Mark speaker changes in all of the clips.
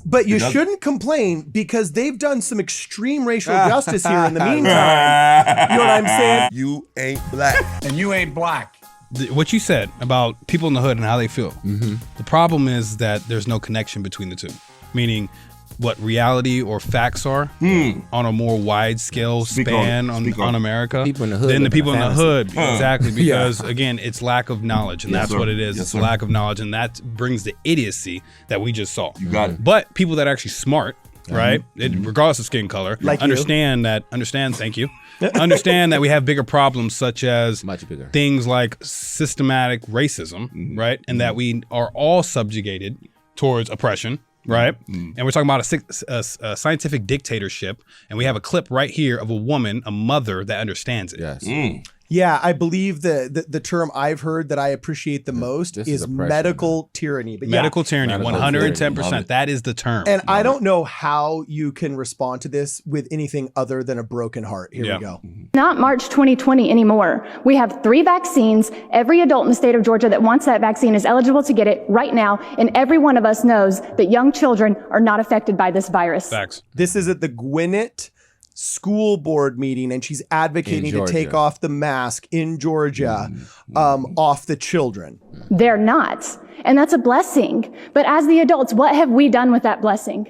Speaker 1: But you shouldn't complain because they've done some extreme racial justice here in the meantime. You know what I'm saying?
Speaker 2: You ain't black.
Speaker 3: And you ain't black.
Speaker 4: What you said about people in the hood and how they feel. The problem is that there's no connection between the two. Meaning what reality or facts are on a more wide scale span on America
Speaker 5: People in the hood
Speaker 4: than the
Speaker 5: live in
Speaker 4: people
Speaker 5: a
Speaker 4: in the
Speaker 5: fantasy.
Speaker 4: hood. Exactly. Because again, it's lack of knowledge, and that's what it is. It's lack of knowledge, and that brings the idiocy that we just saw.
Speaker 2: You got it.
Speaker 4: But people that are actually smart, right? Regardless of skin color,
Speaker 1: Like
Speaker 4: understand, thank you. Understand that we have bigger problems such as
Speaker 5: Much bigger.
Speaker 4: things like systematic racism, right? And that we are all subjugated towards oppression, right? And we're talking about a scientific dictatorship, and we have a clip right here of a woman, a mother that understands it.
Speaker 5: Yes.
Speaker 1: Yeah, I believe the term I've heard that I appreciate the most
Speaker 5: This
Speaker 1: is
Speaker 5: is oppression,
Speaker 1: medical tyranny. But
Speaker 4: Medical tyranny,
Speaker 5: Medical
Speaker 4: 110%. That is the term.
Speaker 1: and I don't know how you can respond to this with anything other than a broken heart. Here we go.
Speaker 6: Not March 2020 anymore. We have 3 vaccines. Every adult in the state of Georgia that wants that vaccine is eligible to get it right now. And every one of us knows that young children are not affected by this virus.
Speaker 4: Facts.
Speaker 1: This is at the Gwinnett school board meeting, and she's advocating to take off the mask in Georgia off the children.
Speaker 6: They're not. And that's a blessing. But as the adults, what have we done with that blessing?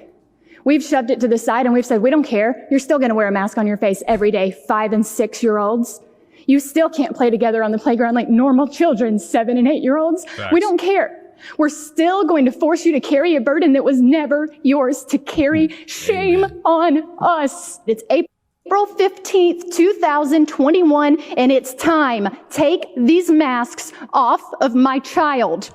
Speaker 6: We've shoved it to the side and we've said, we don't care. You're still going to wear a mask on your face every day, 5- and 6-year-olds. You still can't play together on the playground like normal children, 7- and 8-year-olds. We don't care. We're still going to force you to carry a burden that was never yours to carry. Shame on us. It's April 15th, 2021, and it's time. Take these masks off of my child.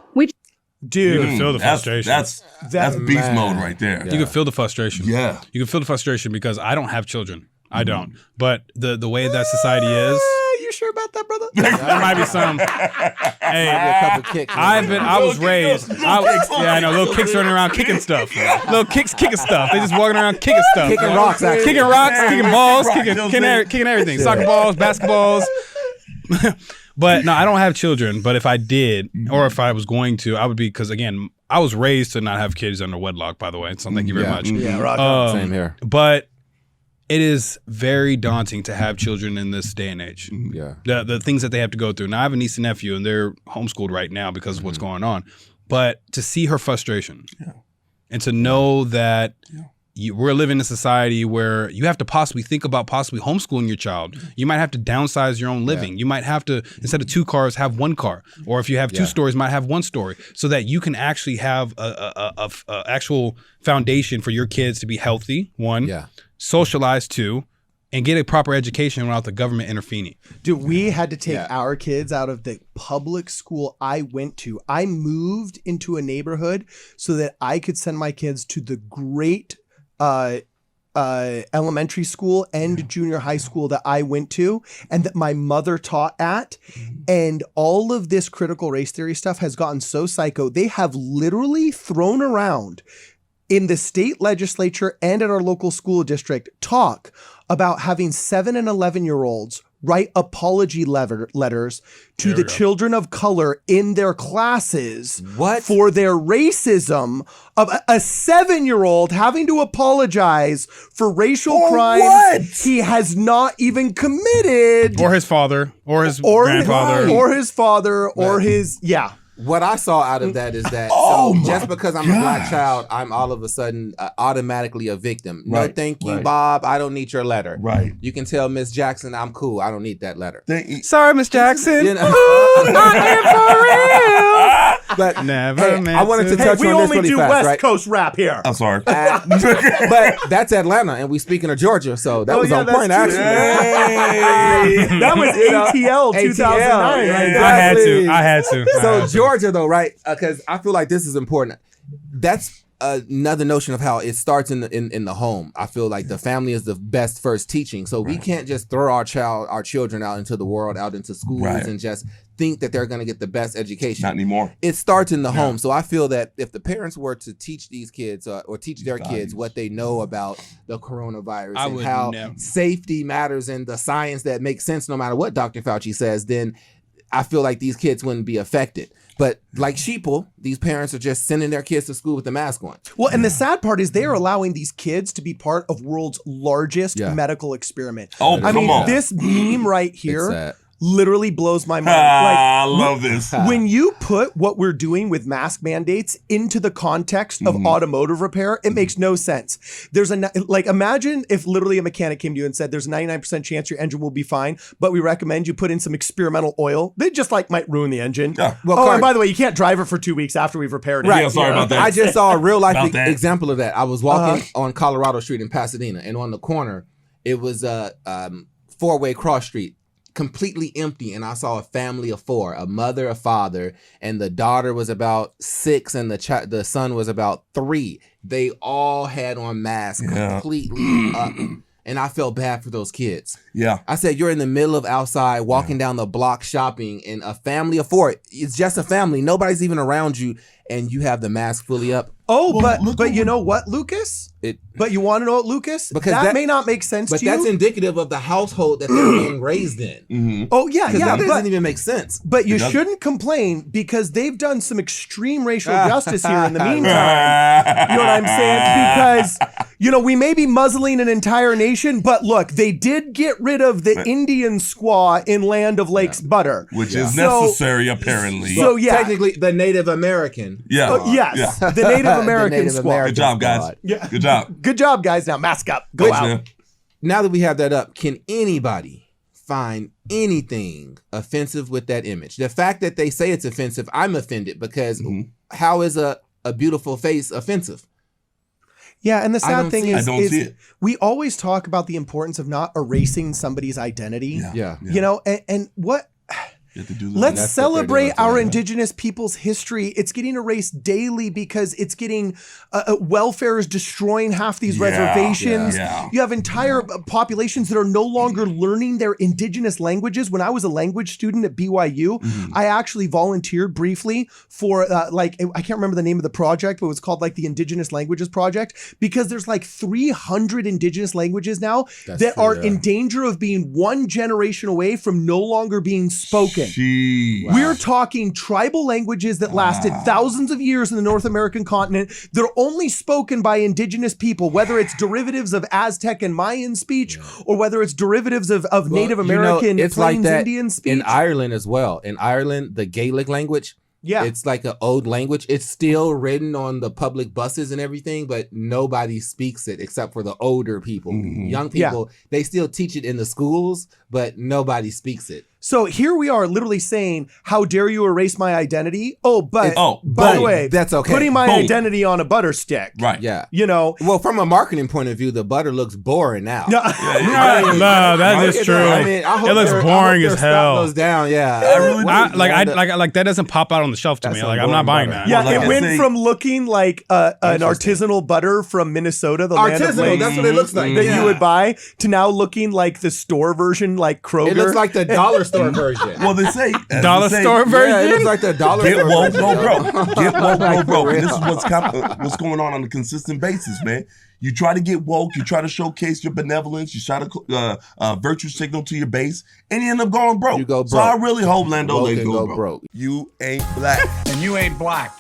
Speaker 1: Dude,
Speaker 4: You can feel the frustration.
Speaker 2: That's beast mode right there.
Speaker 4: You can feel the frustration.
Speaker 2: Yeah.
Speaker 4: You can feel the frustration because I don't have children. I don't. But the way that society is,
Speaker 1: you sure about that, brother?
Speaker 4: there might be some. Hey,
Speaker 5: A couple kicks.
Speaker 4: I was raised. I know, little kicks running around kicking stuff. Little kicks kicking stuff. They just walking around kicking stuff.
Speaker 5: Kicking rocks, actually.
Speaker 4: Kicking rocks, kicking balls, kicking everything. Soccer balls, basketballs. But no, I don't have children. But if I did, or if I was going to, I would be, because again, I was raised to not have kids under wedlock, by the way. So thank you very much.
Speaker 1: Yeah, rock on.
Speaker 5: Same here.
Speaker 4: But it is very daunting to have children in this day and age.
Speaker 5: Yeah.
Speaker 4: The things that they have to go through. Now, I have a niece and nephew, and they're homeschooled right now because of what's going on. But to see her frustration and to know that we're living in a society where you have to possibly think about possibly homeschooling your child. You might have to downsize your own living. You might have to, instead of 2 cars, have 1 car. Or if you have 2 stories, might have 1 story, so that you can actually have a actual foundation for your kids to be healthy, 1, socialize, 2, and get a proper education without the government intervening.
Speaker 1: Dude, we had to take our kids out of the public school I went to. I moved into a neighborhood so that I could send my kids to the great elementary school and junior high school that I went to and that my mother taught at. And all of this critical race theory stuff has gotten so psycho. They have literally thrown around in the state legislature and at our local school district talk about having 7- and 11-year-olds write apology letters to the children of color in their classes for their racism, of a 7-year-old having to apologize for racial crimes he has not even committed.
Speaker 4: Or his father, or his grandfather.
Speaker 1: Or his father, or his,
Speaker 5: What I saw out of that is that just because I'm a black child, I'm all of a sudden automatically a victim. No, thank you, Bob. I don't need your letter.
Speaker 2: Right.
Speaker 5: You can tell Miss Jackson I'm cool. I don't need that letter.
Speaker 4: Sorry, Miss Jackson.
Speaker 5: You know?
Speaker 4: I am for real.
Speaker 5: But
Speaker 4: never
Speaker 5: I wanted to touch
Speaker 1: we
Speaker 5: on this
Speaker 1: only
Speaker 5: really
Speaker 1: do
Speaker 5: fast,
Speaker 1: West
Speaker 5: right?
Speaker 1: Coast rap here.
Speaker 2: I'm sorry.
Speaker 5: But that's Atlanta, and we speaking of Georgia, so that was on point, actually.
Speaker 1: That was ATL 2009.
Speaker 5: Exactly.
Speaker 4: I had to.
Speaker 5: So Georgia, though, right? Because I feel like this is important. That's another notion of how it starts in the home. I feel like the family is the best first teaching. So we can't just throw our children out into the world, out into schools, and just think that they're going to get the best education.
Speaker 2: Not anymore.
Speaker 5: It starts in the home. So I feel that if the parents were to teach these kids or teach their kids what they know about the coronavirus and how safety matters and the science that makes sense no matter what Dr. Fauci says, then I feel like these kids wouldn't be affected. But like sheeple, these parents are just sending their kids to school with the mask on.
Speaker 1: Well, and the sad part is they are allowing these kids to be part of world's largest medical experiment.
Speaker 2: Oh,
Speaker 1: I mean,
Speaker 2: on.
Speaker 1: This meme right here
Speaker 5: sad.
Speaker 1: literally blows my mind.
Speaker 2: I love this.
Speaker 1: When you put what we're doing with mask mandates into the context of automotive repair, it makes no sense. There's imagine if literally a mechanic came to you and said, there's a 99% chance your engine will be fine, but we recommend you put in some experimental oil. They just might ruin the engine.
Speaker 2: Yeah.
Speaker 5: Well,
Speaker 1: and by the way, you can't drive it for 2 weeks after we've repaired it.
Speaker 2: Right. Yeah, sorry about that.
Speaker 5: I just saw a real life
Speaker 2: About that.
Speaker 5: example of that. I was walking on Colorado Street in Pasadena, and on the corner, it was a four-way cross street, completely empty, and I saw a family of four, a mother, a father, and the daughter was about 6 and the son was about 3. They all had on masks completely up, and I felt bad for those kids.
Speaker 2: Yeah.
Speaker 5: I said, you're in the middle of outside walking down the block shopping, and a family of 4, it's just a family, nobody's even around you, and you have the mask fully up.
Speaker 1: Oh,
Speaker 2: Well,
Speaker 1: but you know what, Lucas? But you want to know what, Lucas?
Speaker 5: Because
Speaker 1: that may not make sense
Speaker 5: But
Speaker 1: to you.
Speaker 5: that's indicative of the household that they're being raised in.
Speaker 1: Oh, yeah,
Speaker 5: Because
Speaker 1: yeah.
Speaker 5: that doesn't even make sense.
Speaker 1: But you shouldn't complain because they've done some extreme racial justice here in the meantime. You know what I'm saying? Because, we may be muzzling an entire nation, but look, they did get rid of the Indian squaw in Land of Lakes butter.
Speaker 2: Which is necessary, apparently.
Speaker 1: So, yeah.
Speaker 5: Technically, the Native American.
Speaker 2: Yeah.
Speaker 1: Yes,
Speaker 2: Yeah.
Speaker 1: the Native American
Speaker 5: Native
Speaker 1: squaw.
Speaker 5: American
Speaker 2: Good job, guys.
Speaker 5: God.
Speaker 1: Yeah.
Speaker 2: Good job.
Speaker 1: Good job, guys. Now mask up. Go
Speaker 5: Which-
Speaker 1: out.
Speaker 2: Man.
Speaker 5: Now that we have that up, can anybody find anything offensive with that image? The fact that they say it's offensive, I'm offended because how is a beautiful face offensive?
Speaker 1: Yeah, and the sad thing
Speaker 2: I don't see
Speaker 1: is
Speaker 2: it.
Speaker 1: we always talk about the importance of not erasing somebody's identity.
Speaker 5: Yeah.
Speaker 1: And what...
Speaker 2: You have to do that.
Speaker 1: Let's
Speaker 5: That's what they're
Speaker 1: celebrate
Speaker 5: doing
Speaker 1: our
Speaker 5: today.
Speaker 1: indigenous people's history. It's getting erased daily because it's getting welfare is destroying half these reservations.
Speaker 2: yeah.
Speaker 1: You have entire populations that are no longer learning their indigenous languages. When I was a language student at BYU, I actually volunteered briefly for I can't remember the name of the project, but it was called the Indigenous Languages Project, because there's 300 indigenous languages now that are in danger of being one generation away from no longer being spoken. We're talking tribal languages that lasted thousands of years in the North American continent. They're only spoken by indigenous people, whether it's derivatives of Aztec and Mayan speech or whether it's derivatives of Native American
Speaker 5: it's
Speaker 1: Plains
Speaker 5: like that
Speaker 1: Indian speech.
Speaker 5: in Ireland as well. In Ireland, the Gaelic language, it's like an old language. It's still written on the public buses and everything, but nobody speaks it except for the older people. Young people, they still teach it in the schools, but nobody speaks it.
Speaker 1: So here we are literally saying, how dare you erase my identity? By the way,
Speaker 5: that's okay.
Speaker 1: Putting my identity on a butter stick.
Speaker 2: Right.
Speaker 5: Yeah.
Speaker 1: Well,
Speaker 5: from a marketing point of view, the butter looks boring now.
Speaker 4: No, that is true.
Speaker 5: I hope
Speaker 4: it looks
Speaker 5: I
Speaker 4: boring
Speaker 5: hope
Speaker 4: as
Speaker 5: their
Speaker 4: hell.
Speaker 5: stock goes down. Yeah.
Speaker 2: I really do.
Speaker 4: Like that doesn't pop out on the shelf to me.
Speaker 5: That's
Speaker 4: Like
Speaker 5: some
Speaker 4: I'm not
Speaker 5: boring
Speaker 4: buying
Speaker 5: butter.
Speaker 4: that.
Speaker 1: Yeah,
Speaker 2: Well,
Speaker 1: it went
Speaker 2: say-
Speaker 1: from looking like an artisanal butter from Minnesota, the land of
Speaker 5: Artisanal,
Speaker 1: lakes,
Speaker 5: that's what it looks like.
Speaker 1: that
Speaker 5: Yeah.
Speaker 1: you would buy, to now looking like the store version, like Kroger.
Speaker 5: It looks like the dollar store version.
Speaker 2: Well, they say
Speaker 4: Dollar store version.
Speaker 5: Yeah, it looks like the dollar
Speaker 2: Get
Speaker 5: store
Speaker 2: woke,
Speaker 5: version.
Speaker 2: go broke. Get woke,
Speaker 5: Like,
Speaker 2: go broke.
Speaker 5: for
Speaker 2: And this
Speaker 5: real.
Speaker 2: is what's going on a consistent basis, man. You try to get woke, you try to showcase your benevolence, you try to virtue signal to your base, and you end up going broke.
Speaker 5: You go
Speaker 2: So I
Speaker 5: broke.
Speaker 2: really hope Lando
Speaker 5: Woke
Speaker 2: Lake
Speaker 5: and
Speaker 2: go
Speaker 5: go
Speaker 2: broke.
Speaker 5: broke.
Speaker 2: You ain't black.
Speaker 3: And you ain't black.